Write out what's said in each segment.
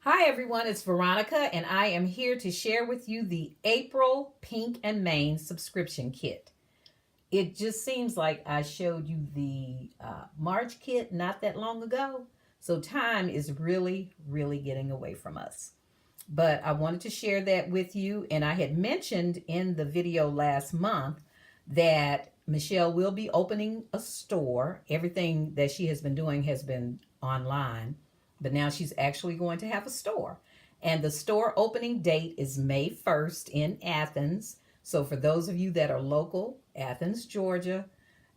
Hi everyone, it's Veronica and I am here to share with you the April Pink and Main subscription kit. It just seems like I showed you the March kit not that long ago, so time is really getting away from us. But I wanted to share that with you, and I had mentioned in the video last month that Michelle will be opening a store. Everything that she has been doing has been online, but now she's actually going to have a store. And the store opening date is May 1st in Athens. So for those of you that are local, Athens, Georgia,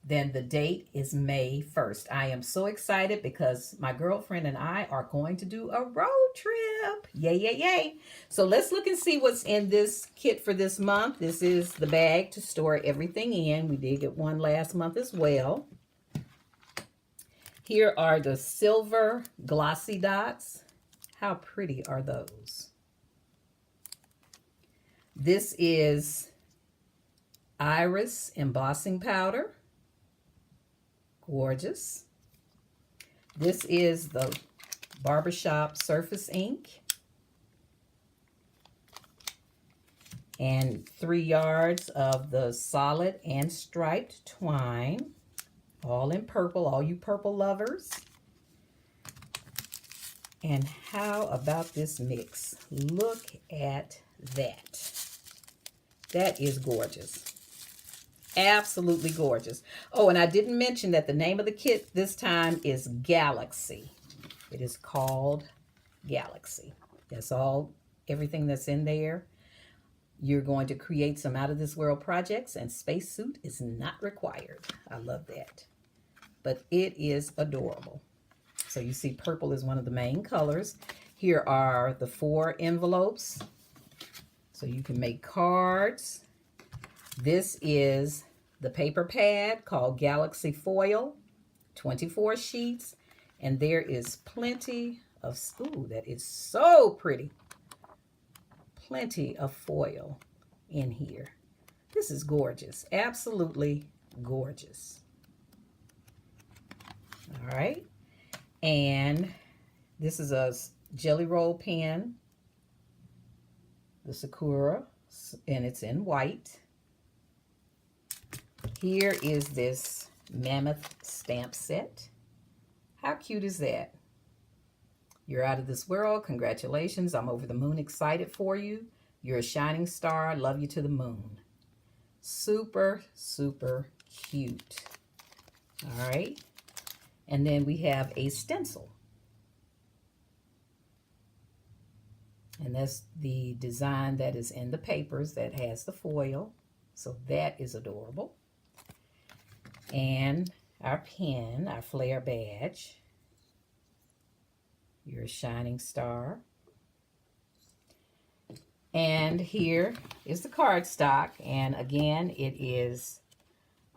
then the date is May 1st. I am so excited because my girlfriend and I are going to do a road trip. Yay. So let's look and see what's in this kit for this month. This is the bag to store everything in. We did get one last month as well. Here are the silver glossy dots. How pretty are those? This is Iris embossing powder. Gorgeous. This is the Barbershop Surface Ink. And 3 yards of the solid and striped twine. All in purple, all you purple lovers. And how about this mix? Look at that. That is gorgeous. Absolutely gorgeous. Oh, and I didn't mention that the name of the kit this time is Galaxy. It is called Galaxy. That's all, everything that's in there. You're going to create some out of this world projects, and spacesuit is not required. I love that. But it is adorable. So you see purple is one of the main colors. Here are the 4 envelopes. So you can make cards. This is the paper pad called Galaxy Foil, 24 sheets, and there is plenty of, ooh, that is so pretty. Plenty of foil in here. This is gorgeous, absolutely gorgeous. All right, and this is a Jelly Roll pen, the Sakura, and it's in white. Here is this Mammoth stamp set. How cute is that? You're out of this world. Congratulations. I'm over the moon excited for you. You're a shining star. Love you to the moon. Super cute. All right. And then we have a stencil. And that's the design that is in the papers that has the foil. So that is adorable. And our pen, our flare badge. You're a shining star. And here is the cardstock. And again, it is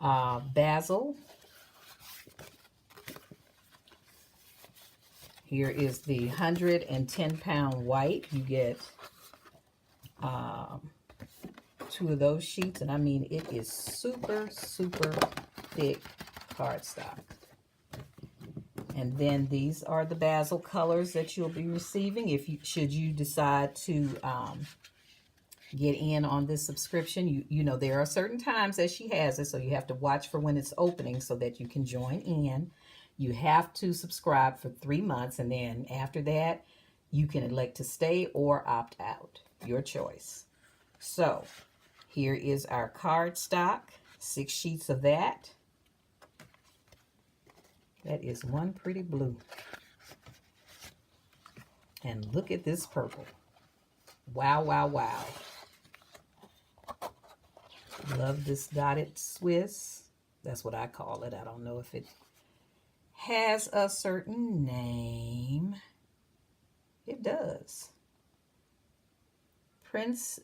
Basil. Here is the 110-pound white. You get 2 of those sheets. And I mean, it is super thick cardstock. And then these are the Basil colors that you'll be receiving if you should you decide to get in on this subscription. You know there are certain times that she has it, so you have to watch for when it's opening so that you can join in. You have to subscribe for 3 months, and then after that you can elect to stay or opt out, your choice. So here is our cardstock, 6 sheets of that. That is one pretty blue. And look at this purple. Wow. Love this dotted Swiss. That's what I call it. I don't know if it has a certain name. It does.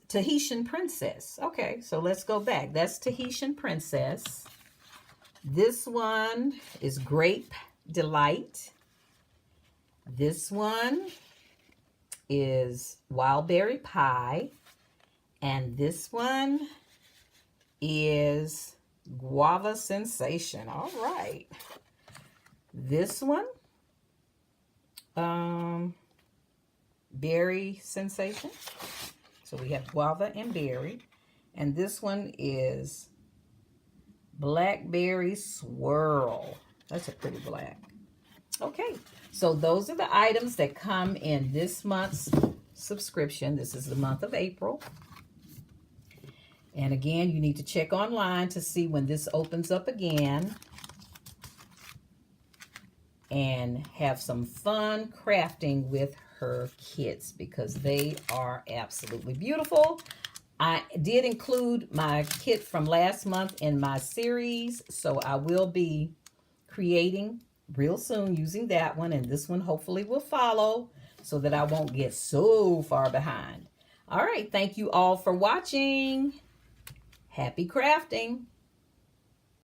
Tahitian Princess. Okay, so let's go back. That's Tahitian Princess. This one is Grape Delight. This one is Wild Berry Pie. And this one is Guava Sensation. All right. This one, berry sensation. So we have guava and berry. And this one is blackberry swirl. That's a pretty black. Okay, so those are the items that come in this month's subscription. This is the month of April. And again, you need to check online to see when this opens up again. And have some fun crafting with her kits because they are absolutely beautiful. I did include my kit from last month in my series, so I will be creating real soon using that one, and this one hopefully will follow so that I won't get so far behind. All right, thank you all for watching. Happy crafting.